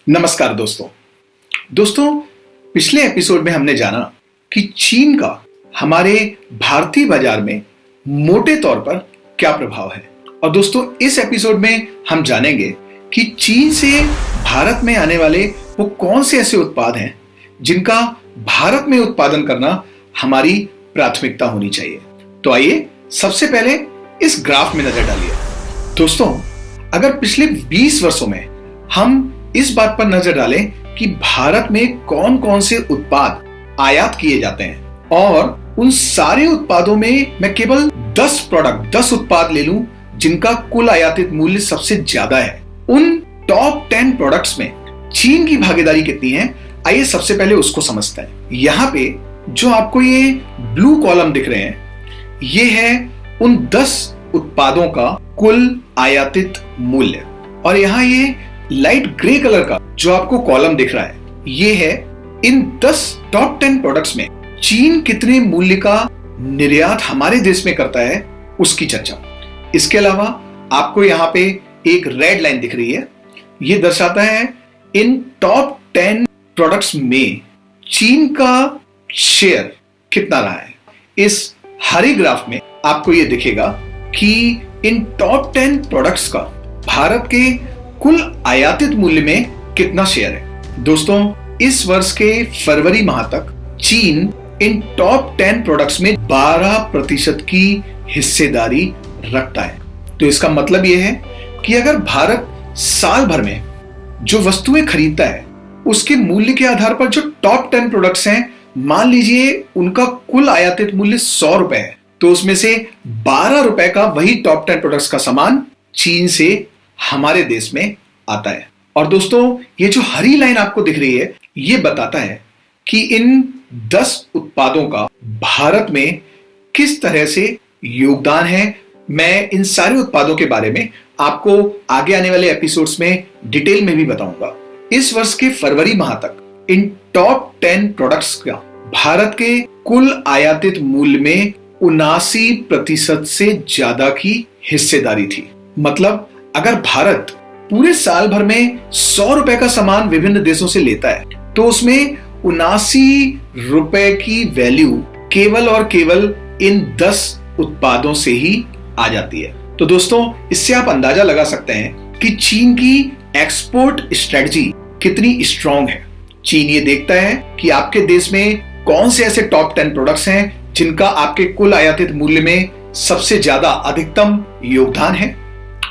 नमस्कार दोस्तों पिछले एपिसोड में हमने जाना कि चीन का हमारे भारतीय बाजार में मोटे तौर पर क्या प्रभाव है। और दोस्तों इस एपिसोड में हम जानेंगे कि चीन से भारत में आने वाले वो कौन से ऐसे उत्पाद हैं जिनका भारत में उत्पादन करना हमारी प्राथमिकता होनी चाहिए। तो आइए सबसे पहले इस ग्राफ में नजर डालिए। दोस्तों अगर पिछले 20 वर्षों में हम इस बात पर नजर डालें कि भारत में कौन कौन से उत्पाद आयात किए जाते हैं और उन सारे उत्पादों में मैं केवल 10 उत्पाद ले लूं जिनका कुल आयातित मूल्य सबसे ज्यादा है, उन टॉप 10 प्रोडक्ट्स में चीन की भागीदारी कितनी है, आइए सबसे पहले उसको समझते हैं। यहां पे जो आपको ये ब्लू कॉलम दिख रहे हैं, ये है उन 10 उत्पादों का कुल आयातित मूल्य, और यहां ये लाइट ग्रे कलर का जो आपको कॉलम दिख रहा है, ये है इन 10 टॉप 10 प्रोडक्ट्स में चीन कितने मूल्य का निर्यात हमारे देश में करता है उसकी चर्चा। इसके अलावा आपको यहाँ पे एक रेड लाइन दिख रही है, ये दर्शाता है इन टॉप 10 प्रोडक्ट्स में चीन का शेयर कितना रहा है। इस हरे ग्राफ में आपको ये दिखेगा कि इन टॉप 10 प्रोडक्ट्स का भारत के कुल आयातित मूल्य में कितना शेयर है। दोस्तों इस वर्ष के फरवरी माह तक चीन इन टॉप 10 प्रोडक्ट्स में 12% की हिस्सेदारी रखता है। तो इसका मतलब यह है कि अगर भारत साल भर में जो वस्तुएं खरीदता है उसके मूल्य के आधार पर जो टॉप 10 प्रोडक्ट्स हैं, मान लीजिए उनका कुल आयातित मूल्य 100 रुपए है, तो उसमें से 12 रुपए का वही टॉप 10 प्रोडक्ट्स का सामान चीन से हमारे देश में आता है। और दोस्तों ये जो हरी लाइन आपको दिख रही है, ये बताता है कि इन 10 उत्पादों का भारत में किस तरह से योगदान है। मैं इन सारे उत्पादों के बारे में आपको आगे आने वाले एपिसोड्स में डिटेल में भी बताऊंगा। इस वर्ष के फरवरी माह तक इन टॉप 10 प्रोडक्ट्स का भारत के कुल आयातित मूल्य में 79% से ज्यादा की हिस्सेदारी थी। मतलब अगर भारत पूरे साल भर में 100 रुपए का सामान विभिन्न देशों से लेता है, तो उसमें 79 रुपए की वैल्यू केवल और केवल इन 10 उत्पादों से ही आ जाती है। तो दोस्तों इससे आप अंदाजा लगा सकते हैं कि चीन की एक्सपोर्ट स्ट्रेटजी कितनी स्ट्रांग है। चीन ये देखता है कि आपके देश में कौन से ऐसे टॉप 10 प्रोडक्ट्स हैं जिनका आपके कुल आयातित मूल्य में सबसे ज्यादा अधिकतम योगदान है,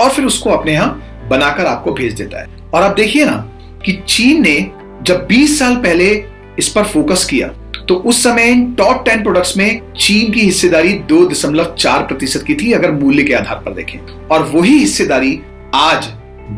और फिर उसको अपने यहां बनाकर आपको भेज देता है। और आप देखिए ना कि चीन ने जब 20 साल पहले इस पर फोकस किया, तो उस समय इन टॉप 10 प्रोडक्ट्स में चीन की हिस्सेदारी 2.4% की थी अगर मूल्य के आधार पर देखें, और वही हिस्सेदारी आज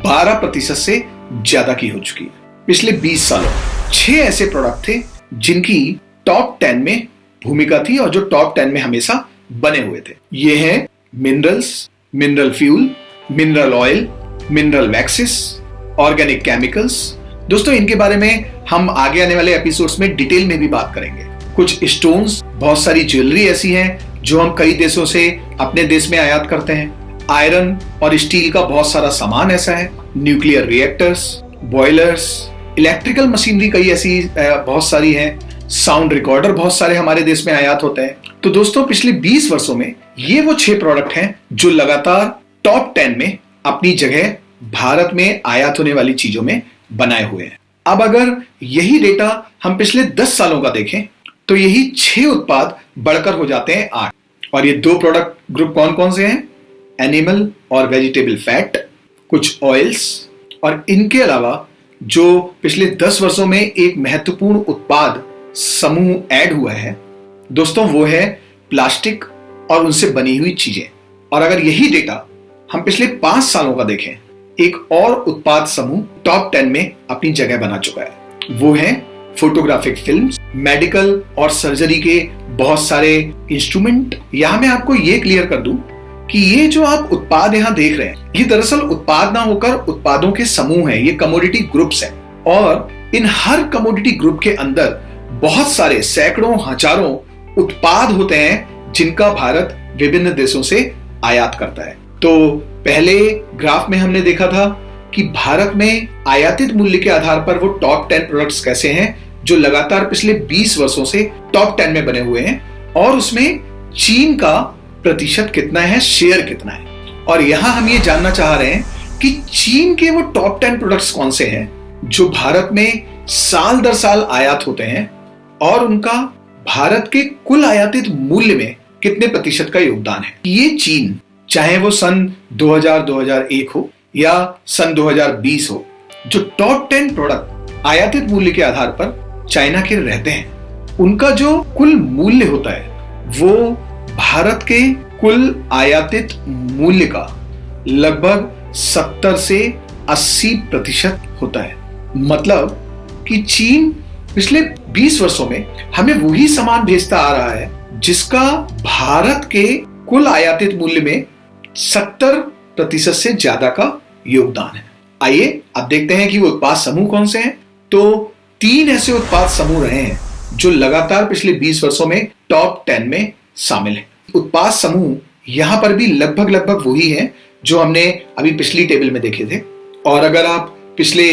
12% से ज्यादा की हो चुकी है। पिछले 20 सालों 6 ऐसे प्रोडक्ट थे जिनकी टॉप 10 में भूमिका थी और जो टॉप 10 में हमेशा बने हुए थे। ये है minerals, mineral fuel, mineral oil, mineral waxes, organic chemicals. दोस्तों इनके बारे में हम आगे आने वाले एपिसोड्स में डिटेल में भी बात करेंगे। कुछ स्टोन्स, बहुत सारी ज्वेलरी ऐसी हैं जो हम कई देशों से अपने देश में आयात करते हैं। आयरन और स्टील का बहुत सारा सामान ऐसा है। Nuclear reactors, boilers, electrical machinery कई ऐसी बहुत सारी है। साउंड रिकॉर्डर बहुत सारे हमारे देश में आयात होते हैं। तो दोस्तों पिछले 20 वर्षों में ये वो 6 प्रोडक्ट हैं जो लगातार टॉप 10 में अपनी जगह भारत में आयात होने वाली चीजों में बनाए हुए हैं। अब अगर यही डेटा हम पिछले 10 सालों का देखें, तो यही 6 उत्पाद बढ़कर हो जाते हैं 8। और ये 2 प्रोडक्ट ग्रुप कौन कौन से हैं? एनिमल और वेजिटेबल फैट, कुछ ऑयल्स, और इनके अलावा जो पिछले 10 वर्षों में एक महत्वपूर्ण उत्पाद समूह ऐड हुआ है दोस्तों, वो है प्लास्टिक और उनसे बनी हुई चीजें। और अगर यही डेटा हम पिछले 5 सालों का देखें, एक और उत्पाद समूह टॉप 10 में अपनी जगह बना चुका है। वो है फोटोग्राफिक फिल्म्स, मेडिकल और सर्जरी के बहुत सारे इंस्ट्रूमेंट। यहां मैं आपको ये क्लियर कर दूं कि ये जो आप उत्पाद यहां देख रहे हैं, ये दरअसल उत्पाद ना होकर उत्पादों के समूह हैं, ये कमोडिटी ग्रुप्स हैं। और इन हर कमोडिटी ग्रुप के अंदर बहुत सारे सैकड़ों हजारों उत्पाद होते हैं जिनका भारत विभिन्न देशों से आयात करता है। तो पहले ग्राफ में हमने देखा था कि भारत में आयातित मूल्य के आधार पर वो टॉप 10 प्रोडक्ट्स कैसे हैं जो लगातार पिछले 20 वर्षों से टॉप 10 में बने हुए हैं, और उसमें चीन का प्रतिशत कितना है, शेयर कितना है। और यहां हम ये जानना चाह रहे हैं कि चीन के वो टॉप 10 प्रोडक्ट्स कौन से हैं जो भारत में साल दर साल आयात होते हैं, और उनका भारत के कुल आयातित मूल्य में कितने प्रतिशत का योगदान है। ये चीन, चाहे वो सन 2000-2001 हो या सन 2020 हो, जो टॉप 10 प्रोडक्ट आयातित मूल्य के आधार पर चाइना के रहते हैं, उनका जो कुल मूल्य होता है वो भारत के कुल आयातित मूल्य का लगभग 70 से 80% होता है। मतलब कि चीन पिछले 20 वर्षों में हमें वही सामान भेजता आ रहा है जिसका भारत के कुल आयातित मूल्य में 70% से ज्यादा का योगदान है। आइए अब देखते हैं कि वो उत्पाद समूह कौन से हैं। तो 3 ऐसे उत्पाद समूह रहे हैं जो लगातार पिछले 20 वर्षों में टॉप 10 में शामिल हैं। उत्पाद समूह यहां पर भी लगभग वही है जो हमने अभी पिछली टेबल में देखे थे। और अगर आप पिछले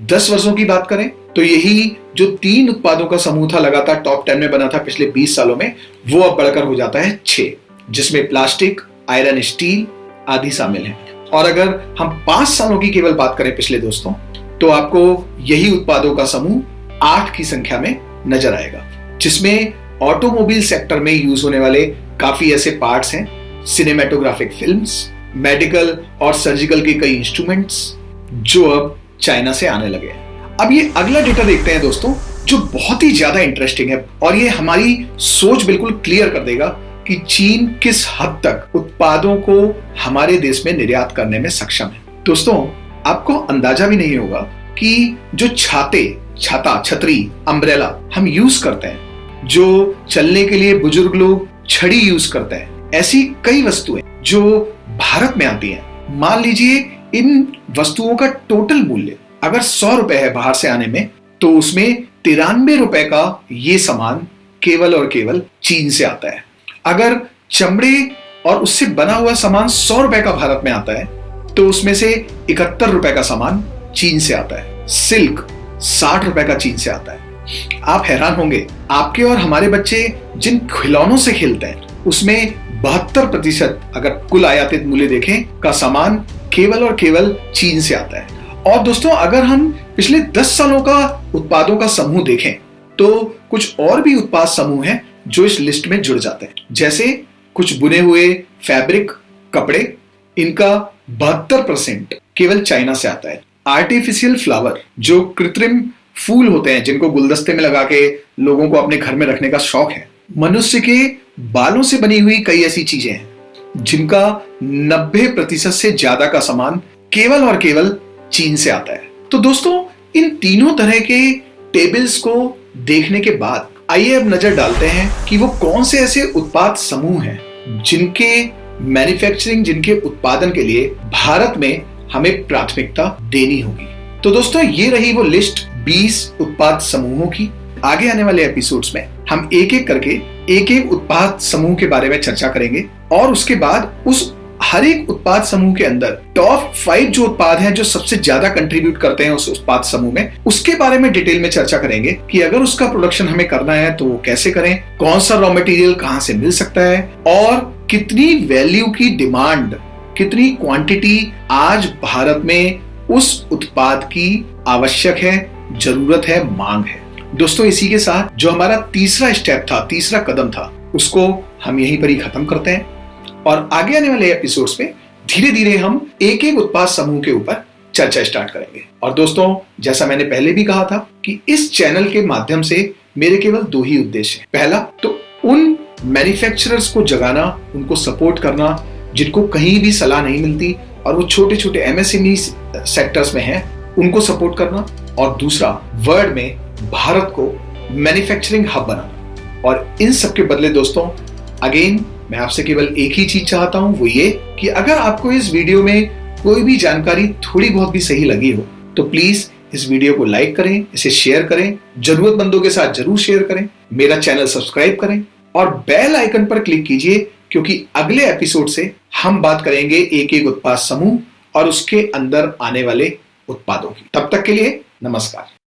10 वर्षों की बात करें तो यही जो 3 उत्पादों का समूह था लगातार टॉप 10 में बना था पिछले 20 सालों में, वो अब बढ़कर हो जाता है 6, जिसमें प्लास्टिक, आयरन, स्टील आदि शामिल हैं। और अगर हम 5 सालों की केवल बात करें पिछले दोस्तों, तो आपको यही उत्पादों का समूह 8 की संख्या में नजर आएगा, जिसमें ऑटोमोबाइल सेक्टर में यूज होने वाले काफी ऐसे पार्ट्स हैं, सिनेमेटोग्राफिक फिल्म्स, मेडिकल और सर्जिकल के कई इंस्ट्रूमेंट्स जो अब चाइना से आने लगे हैं। अब ये अगला डेटा देखते हैं दोस्तों, जो बहुत ही ज्यादा इंटरेस्टिंग है और ये हमारी सोच बिल्कुल क्लियर कर देगा कि चीन किस हद तक उत्पादों को हमारे देश में निर्यात करने में सक्षम है। दोस्तों, आपको अंदाजा भी नहीं होगा कि जो छाता, छतरी, अम्ब्रेला हम यूज करते हैं, जो चलने के लिए बुजुर्ग लोग छड़ी यूज करते हैं, ऐसी कई वस्तुएं जो भारत में आती हैं। मान लीजिए इन वस्तुओं का टोटल मूल्य अगर 100 रुपए है बाहर से आने में, तो उसमें 93 रुपए का ये सामान केवल और केवल चीन से आता है। अगर चमड़े और उससे बना हुआ सामान 100 रुपए का भारत में आता है, तो उसमें से 71 रुपए का सामान चीन से आता है। सिल्क 60 रुपए का चीन से आता है। आप हैरान होंगे, आपके और हमारे बच्चे जिन खिलौनों से खेलते हैं उसमें 72% अगर कुल आयातित मूल्य देखें का सामान केवल और केवल चीन से आता है। और दोस्तों, अगर हम पिछले 10 सालों का उत्पादों का समूह देखें तो कुछ और भी उत्पाद समूह हैं जो इस लिस्ट में जुड़ जाते हैं। जैसे कुछ बुने हुए फैब्रिक, कपड़े, इनका 72% केवल चाइना से आता है। आर्टिफिशियल फ्लावर, जो कृत्रिम फूल होते हैं जिनको गुलदस्ते में लगा के लोगों को अपने घर में रखने का शौक है। मनुष्य के बालों से बनी हुई कई ऐसी चीजें हैं जिनका 90% से ज्यादा का सामान केवल और केवल चीन से आता है। तो दोस्तों, इन तीनों तरह के टेबल्स को देखने के बाद आइए अब नजर डालते हैं कि वो कौन से ऐसे उत्पाद समूह हैं जिनके मैन्युफैक्चरिंग, जिनके उत्पादन के लिए भारत में हमें प्राथमिकता देनी होगी। तो दोस्तों, ये रही वो लिस्ट 20 उत्पाद समूहों की। आगे आने वाले एपिसोड्स में हम एक एक करके एक उत्पाद समूह के बारे में चर्चा करेंगे, और उसके बाद उस हर एक उत्पाद समूह के अंदर टॉप 5 जो उत्पाद हैं जो सबसे ज्यादा कंट्रीब्यूट करते हैं उस उत्पाद समूह में, उसके बारे में डिटेल में चर्चा करेंगे कि अगर उसका प्रोडक्शन हमें करना है तो वो कैसे करें, कौन सा रॉ मटेरियल कहां से मिल सकता है, और कितनी वैल्यू की डिमांड, कितनी क्वांटिटी आज भारत में उस उत्पाद की आवश्यक है, जरूरत है, मांग है। दोस्तों, इसी के साथ जो हमारा तीसरा स्टेप था, तीसरा कदम था, उसको हम यहीं पर ही खत्म करते हैं, और आगे आने वाले एपिसोड्स में धीरे धीरे हम एक उत्पाद समूह के ऊपर चर्चा स्टार्ट करेंगे। और दोस्तों, जैसा मैंने पहले भी कहा था कि इस चैनल के माध्यम से मेरे केवल 2 ही उद्देश्य हैं। पहला तो उन मैन्युफैक्चरर्स को जगाना, उनको सपोर्ट करना जिनको कहीं भी सलाह नहीं मिलती और वो छोटे छोटे एमएसएमई सेक्टर्स में हैं, उनको सपोर्ट करना, और दूसरा वर्ल्ड में भारत को मैन्युफैक्चरिंग हब बनाना। और इन सब के बदले दोस्तों, अगेन मैं आपसे केवल एक ही चीज चाहता हूं, वो ये कि अगर आपको इस वीडियो में कोई भी जानकारी थोड़ी बहुत भी सही लगी हो तो प्लीज इस वीडियो को लाइक करें, इसे शेयर करें, जरूरतमंदों के साथ जरूर शेयर करें, मेरा चैनल सब्सक्राइब करें और बेल आइकन पर क्लिक कीजिए, क्योंकि अगले एपिसोड से हम बात करेंगे एक उत्पाद समूह और उसके अंदर आने वाले उत्पादों की। तब तक के लिए नमस्कार।